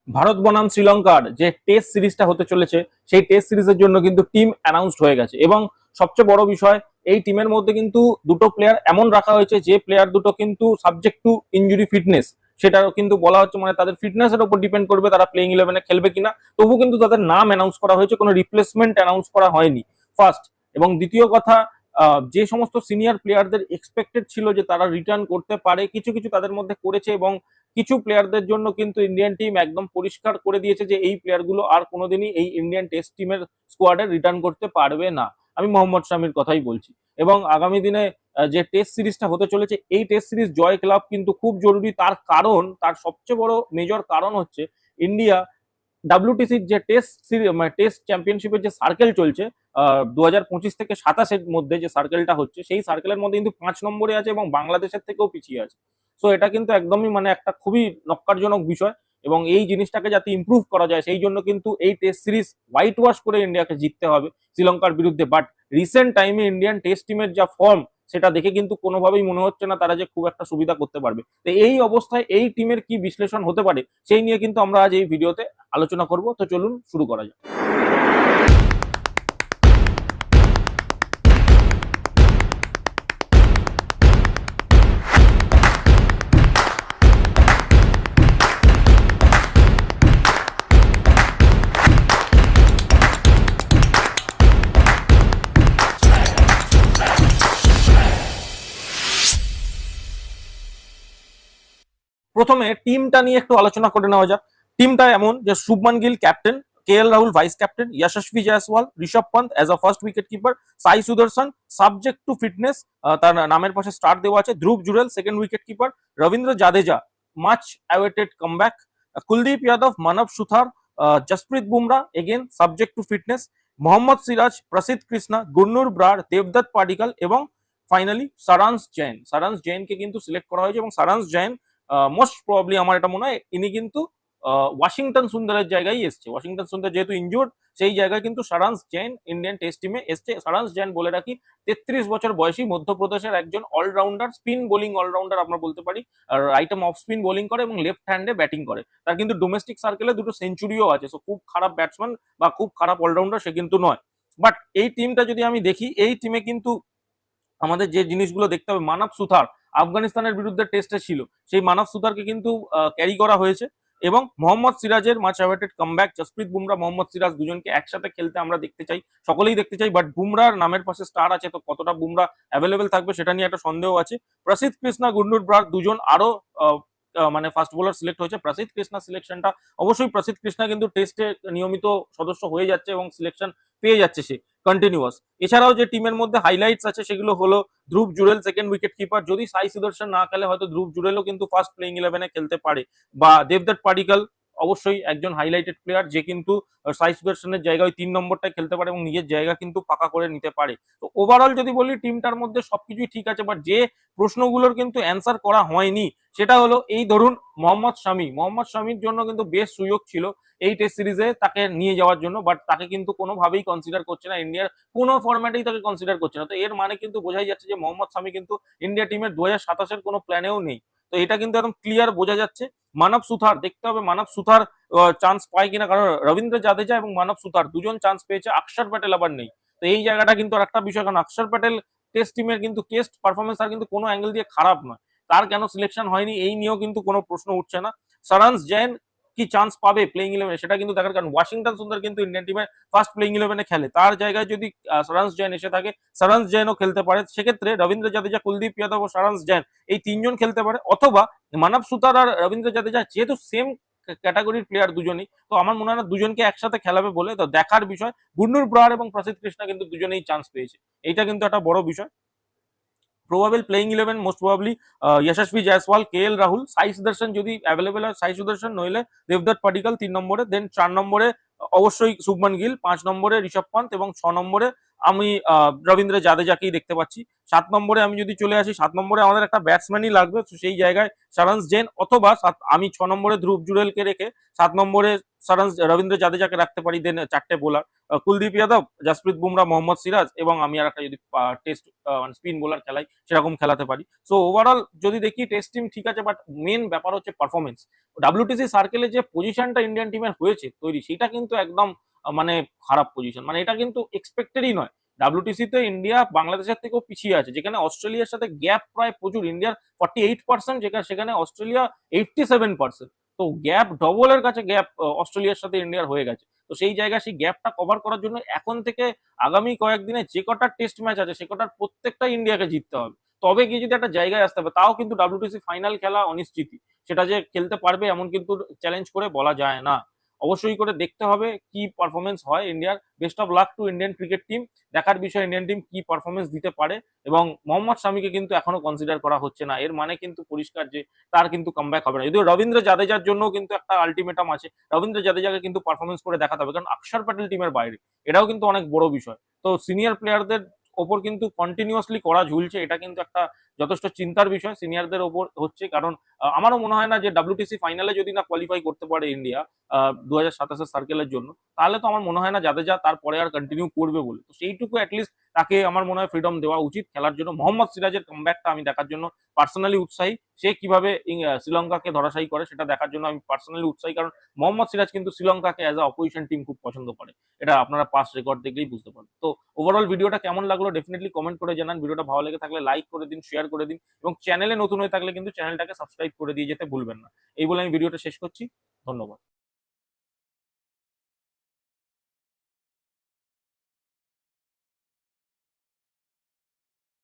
ভারত বনাম শ্রীলঙ্কার যে টেস্ট সিরিজটা হতে চলেছে সেই টেস্ট সিরিজের জন্য কিন্তু টিম অ্যানাউন্সড হয়ে গেছে এবং সবচেয়ে বড় বিষয় এই টিমের মধ্যে কিন্তু দুটো প্লেয়ার এমন রাখা হয়েছে যে প্লেয়ার দুটো কিন্তু সাবজেক্ট টু ইনজুরি ফিটনেস, সেটাও কিন্তু বলা হচ্ছে, মানে তাদের ফিটনেসের উপর ডিপেন্ড করবে তারা প্লেইং ইলেভেনে খেলবে কিনা। তবু কিন্তু তাদের নাম অ্যানাউন্স করা হয়েছে, কোনো রিপ্লেসমেন্ট অ্যানাউন্স করা হয়নি। ফার্স্ট এবং দ্বিতীয় কথা, যে সমস্ত সিনিয়র প্লেয়ারদের এক্সপেক্টেড ছিল যে তারা রিটার্ন করতে পারে, কিছু কিছু তাদের মধ্যে করেছে এবং কিছু প্লেয়ারদের জন্য কিন্তু ইন্ডিয়ান টিম একদম পরিষ্কার করে দিয়েছে যে এই প্লেয়ারগুলো আর কোনোদিনই এই ইন্ডিয়ান টেস্ট টিমের স্কোয়াডে রিটার্ন করতে পারবে না। আমি মোহাম্মদ শামির কথাই বলছি। এবং আগামী দিনে যে টেস্ট সিরিজটা হতে চলেছে এই টেস্ট সিরিজ জয় ক্লাব কিন্তু খুব জরুরি। তার কারণ, তার সবচেয়ে বড় মেজর কারণ হচ্ছে ইন্ডিয়া ডাব্লিউটিসির যে টেস্ট চ্যাম্পিয়নশিপের যে সার্কেল চলছে 2025 থেকে 27-এর মধ্যে যে সার্কেলটা হচ্ছে, সেই সার্কেলের মধ্যে কিন্তু 5 নম্বরে আছে এবং বাংলাদেশের থেকেও পিছিয়ে আছে। সো এটা কিন্তু একদমই মানে একটা খুবই নক্কারজনক বিষয় এবং এই জিনিসটাকে যাতে ইমপ্রুভ করা যায় সেই জন্য কিন্তু এই টেস্ট সিরিজ হোয়াইট ওয়াশ করে ইন্ডিয়াকে জিততে হবে শ্রীলঙ্কার বিরুদ্ধে। বাট রিসেন্ট টাইমে ইন্ডিয়ান টেস্ট টিমের যা ফর্ম সেটা দেখে কিন্তু কোনোভাবেই মনে হচ্ছে না তারা যে খুব একটা সুবিধা করতে পারবে। তো এই অবস্থায় এই টিমের কি বিশ্লেষণ হতে পারে সেই নিয়ে কিন্তু আমরা আজ এই ভিডিওতে আলোচনা করব। তো চলুন শুরু করা যাক। প্রথমে টিমটা নিয়ে একটু আলোচনা করে নেওয়া যাক। টিমটা এমন যে Shubman Gill captain, KL Rahul vice captain, Yashasvi Jaiswal, Rishabh Pant as a first wicket keeper, Sai Sudarshan subject to fitness, তার নামের পাশে স্টার দেওয়া আছে, Dhruv Jurel second wicketkeeper, Ravindra Jadeja much awaited comeback, Kuldeep Yadav, Manav Suthar, Jasprit Bumrah again subject to fitness, Mohammed Siraj, Prasidh Krishna, গুন্নুর Brar, Debdutta Padikkal এবং ফাইনালি সারাংশ জৈন। সারাংশ জৈনকে কিন্তু সিলেক্ট করা হয়েছে এবং সারাংশ জৈন মোস্ট প্রবাবলি আমার এটা মনে হয় ইনি কিন্তু ওয়াশিংটন সুন্দরের জায়গায় এসছে। ওয়াশিংটন সুন্দর যেহেতু ইনজুর্ড, সেই জায়গায় কিন্তু সারাংশ জৈন ইন্ডিয়ান টেস্ট টিমে এসছে। সারাংশ জৈন বলে রাখি 33 বছর বয়সী মধ্যপ্রদেশের একজন অলরাউন্ডার, স্পিন বোলিং অলরাউন্ডার আমরা বলতে পারি। আর আইটেম অফ স্পিন বোলিং করে এবং লেফট হ্যান্ডে ব্যাটিং করে। তার কিন্তু ডোমেস্টিক সার্কেলে দুটো সেঞ্চুরিও আছে। সো খুব খারাপ ব্যাটসম্যান বা খুব খারাপ অলরাউন্ডার সে কিন্তু নয়। বাট এই টিমটা যদি আমি দেখি, এই টিমে কিন্তু আমাদের যে জিনিসগুলো দেখতে হবে, মানব সুথার আফগানিস্তানের বিরুদ্ধে টেস্টে ছিল, সেই মানব সুথারকে কিন্তু ক্যারি করা হয়েছে এবং মোহাম্মদ সিরাজের much awaited comeback, Jasprit Bumrah, Mohammad Siraj দুজনকে একসাথে খেলতে আমরা দেখতে চাই, সকলেই দেখতে চাই। বাট বুমরার নামের পাশে স্টার আছে, তো কতটা বুমরা অ্যাভেলেবেল থাকবে সেটা নিয়ে একটা সন্দেহ আছে। প্রসিদ্ধ কৃষ্ণা, গুন্নুর ব্রার দুজন আরো মানে ফাস্ট বোলার সিলেক্ট হয়েছে। প্রসিদ্ধ কৃষ্ণা সিলেকশনটা অবশ্যই, প্রসিদ্ধ কৃষ্ণা কিন্তু টেস্টে নিয়মিত সদস্য হয়ে যাচ্ছে এবং সিলেকশন পেয়ে যাচ্ছে সে কন্টিনিউয়াস। এছাড়াও যে টিমের মধ্যে হাইলাইটস আছে সেগুলো হলো ধ্রুব জুরেল সেকেন্ড উইকেট কিপার, যদি সাই সুদর্শন না খেলে হয়তো ধ্রুব জুরেলও কিন্তু ফার্স্ট প্লেইং ইলেভেনে খেলতে পারে, বা দেবদত্ত পাডিকাল অবশ্যই একজন হাইলাইটেড প্লেয়ার যে কিন্তু সাই সুদর্শনের জায়গায় 3 নম্বরটায় খেলতে পারে এবং নিজের জায়গা কিন্তু পাকা করে নিতে পারে। তো ওভারঅল যদি বলি টিমটার মধ্যে সবকিছুই ঠিক আছে, বাট যে প্রশ্নগুলোর কিন্তু অ্যান্সার করা হয়নি সেটা হলো এই ধরুন মোহাম্মদ শামি। মোহাম্মদ শামির জন্য কিন্তু বেশ সুযোগ ছিল এই টেস্ট সিরিজে তাকে নিয়ে যাওয়ার জন্য, বাট তাকে কিন্তু কোনোভাবেই কনসিডার করছে না ইন্ডিয়ার, কোনো ফরম্যাটেই তাকে কনসিডার করছে না। তো এর মানে কিন্তু বোঝাই যাচ্ছে যে মোহাম্মদ শামি কিন্তু ইন্ডিয়া টিমের 2027-এর কোনো প্ল্যানেও নেই। তো এটা কিন্তু একদম ক্লিয়ার বোঝা যাচ্ছে। মানব সুথার দেখতে হবে, মানব সুথার চান্স পায় কিনা, কারণ রবীন্দ্র জাদেজা এবং মানব সুথার দুজন চান্স পেয়েছে, অক্ষর প্যাটেল আবার নেই। তো এই জায়গাটা কিন্তু আর একটা বিষয়, কারণ অক্ষর প্যাটেল টেস্ট টিমের কিন্তু টেস্ট পারফরমেন্স আর কিন্তু কোনো অ্যাঙ্গেল দিয়ে খারাপ নয়, তার কেন সিলেকশন হয়নি এই নিয়েও কিন্তু কোনো প্রশ্ন উঠছে না। সারাংশ জৈন কি চান্স পাবে প্লেইং ইলেভেনে সেটা কিন্তু দেখার, কারণ ওয়াশিংটন সুন্দর কিন্তু ইন্ডিয়ান টিমের ফার্স্ট প্লেইং ইলেভেনে খেলে, তার জায়গায় যদি সারাংশ জৈন এসে থাকে, সারাংশ জৈনও খেলতে পারে। সেক্ষেত্রে রবীন্দ্র জাদেজা, কুলদীপ যাদব ও সারাংশ জৈন এই তিনজন খেলতে পারে, অথবা মানব সুতার আর রবীন্দ্র জাদেজা যেহেতু সেম ক্যাটাগরির প্লেয়ার দুজনই, তো আমার মনে হয় না দুজনকে একসাথে খেলাবে বলে। তো দেখার বিষয়। গুন্নুর ব্রার এবং প্রসিদ্ধ কৃষ্ণা কিন্তু দুজনেই চান্স পেয়েছে, এইটা কিন্তু একটা বড় বিষয়। Probable playing eleven most probably Yashasvi Jaiswal, KL Rahul, Sai Sudharsan যদি অ্যাভেলেবেল হয় সাই সুদর্শন, নইলে দেবদত্ত পাডিকাল 3 নম্বরে, দেন 4 নম্বরে অবশ্যই শুভমান গিল, 5 নম্বরে ঋষভ পন্ত এবং 6 নম্বরে আমি রবীন্দ্র জাদেজাকেই দেখতে পাচ্ছি। 7 নম্বরে আমি যদি চলে আসি, 7 নম্বরে আমাদের একটা ব্যাটসম্যানই লাগবে, তো সেই জায়গায় সারাংশ জৈন, অথবা আমি 6 নম্বরে ধ্রুব জুরেলকে রেখে 7 নম্বরে রবীন্দ্র জাদেজাকে রাখতে পারি, দেন চারটে বোলার কুলদীপ যাদব, জাসপ্রীত বুমরা, মোহাম্মদ সিরাজ এবং আমি আর একটা যদি টেস্ট মানে স্পিন বোলার খেলাই সেরকম খেলাতে পারি। সো ওভারঅল যদি দেখি টেস্ট টিম ঠিক আছে, বাট মেন ব্যাপার হচ্ছে পারফরমেন্স। ডাব্লিউটিসি সার্কেলে যে পজিশনটা ইন্ডিয়ান টিমের হয়েছে তৈরি, সেটা কিন্তু একদম মানে খারাপ পজিশন, মানে এটা কিন্তু এক্সপেক্টেডই নয়। ডাব্লিউটিসিতে ইন্ডিয়া বাংলাদেশের থেকেও পিছিয়ে আছে, যেখানে অস্ট্রেলিয়ার সাথে গ্যাপ প্রায় প্রচুর, ইন্ডিয়ার 48%, যেখানে সেখানে অস্ট্রেলিয়া 87%। তো গ্যাপ ডবলের কাছে গ্যাপ অস্ট্রেলিয়ার সাথে ইন্ডিয়ার হয়ে গেছে। তো সেই জায়গায় সেই গ্যাপটা কভার করার জন্য এখন থেকে আগামী কয়েকদিনে যে কটা টেস্ট ম্যাচ আছে সে কটার প্রত্যেকটা ইন্ডিয়াকে জিততে হবে, তবে গিয়ে যদি একটা জায়গায় আসতে হবে। তাও কিন্তু ডাব্লিউটিসি ফাইনাল খেলা অনিশ্চিতই, সেটা যে খেলতে পারবে এমন কিন্তু চ্যালেঞ্জ করে বলা যায় না। অবশ্যই করে দেখতে হবে কি পারফরমেন্স হয় ইন্ডিয়ার। Best of luck to Indian cricket team. দেখার বিষয় ইন্ডিয়ান টিম কি পারফরমেন্স দিতে পারে। এবং মোহাম্মদ শামিকে কিন্তু এখনো কনসিডার করা হচ্ছে না, এর মানে কিন্তু পরিষ্কার যে তার কিন্তু কামব্যাক হবে না। যদিও রবীন্দ্র জাদেজার জন্য কিন্তু একটা আলটিমেটাম আছে, রবীন্দ্র জাদেজাকে কিন্তু পারফরমেন্স করে দেখাতে হবে, কারণ অক্ষর প্যাটেল টিমের বাইরে, এটাও কিন্তু অনেক বড় বিষয়। তো সিনিয়র প্লেয়ারদের ওপর কিন্তু কন্টিনিউয়াসলি করা ঝুলছে, এটা কিন্তু একটা যথেষ্ট চিন্তার বিষয় সিনিয়রদের ওপর হচ্ছে। কারণ আমারও মনে হয় না যে ডাব্লিউটিসি ফাইনালে যদি না কোয়ালিফাই করতে পারে ইন্ডিয়া 2027 সার্কেলের জন্য, তাহলে তো আমার মনে হয় না জাদেজা তারপরে আর কন্টিনিউ করবে বলে। তো সেইটুকু অ্যাটলিস্ট তাকে আমার মনে হয় ফ্রিডম দেওয়া উচিত খেলার জন্য। মোহাম্মদ সিরাজের কামব্যাকটা আমি দেখার জন্য পার্সোনালি উৎসাহী, সে কিভাবে শ্রীলঙ্কাকে ধরাশায়ী করে সেটা দেখার জন্য আমি পার্সোনালি উৎসাহী, কারণ মোহাম্মদ সিরাজ কিন্তু শ্রীলঙ্কাকে অ্যাজ আ অপোজিশন টিম খুব পছন্দ করে, এটা আপনারা পাস্ট রেকর্ড দেখলেই বুঝতে পারবেন। তো ওভারঅল ভিডিওটা কেমন লাগলো ডেফিনেটলি কমেন্ট করে জানান। ভিডিওটা ভালো লেগে থাকলে লাইক করে দিন, শেয়ার করে দিন, এবং চ্যানেলে নতুন হয়ে থাকলে কিন্তু চ্যানেলটাকে সাবস্ক্রাইব করে দিয়ে যেতে ভুলবেন না। এই বলে আমি ভিডিওটা শেষ করছি। ধন্যবাদ।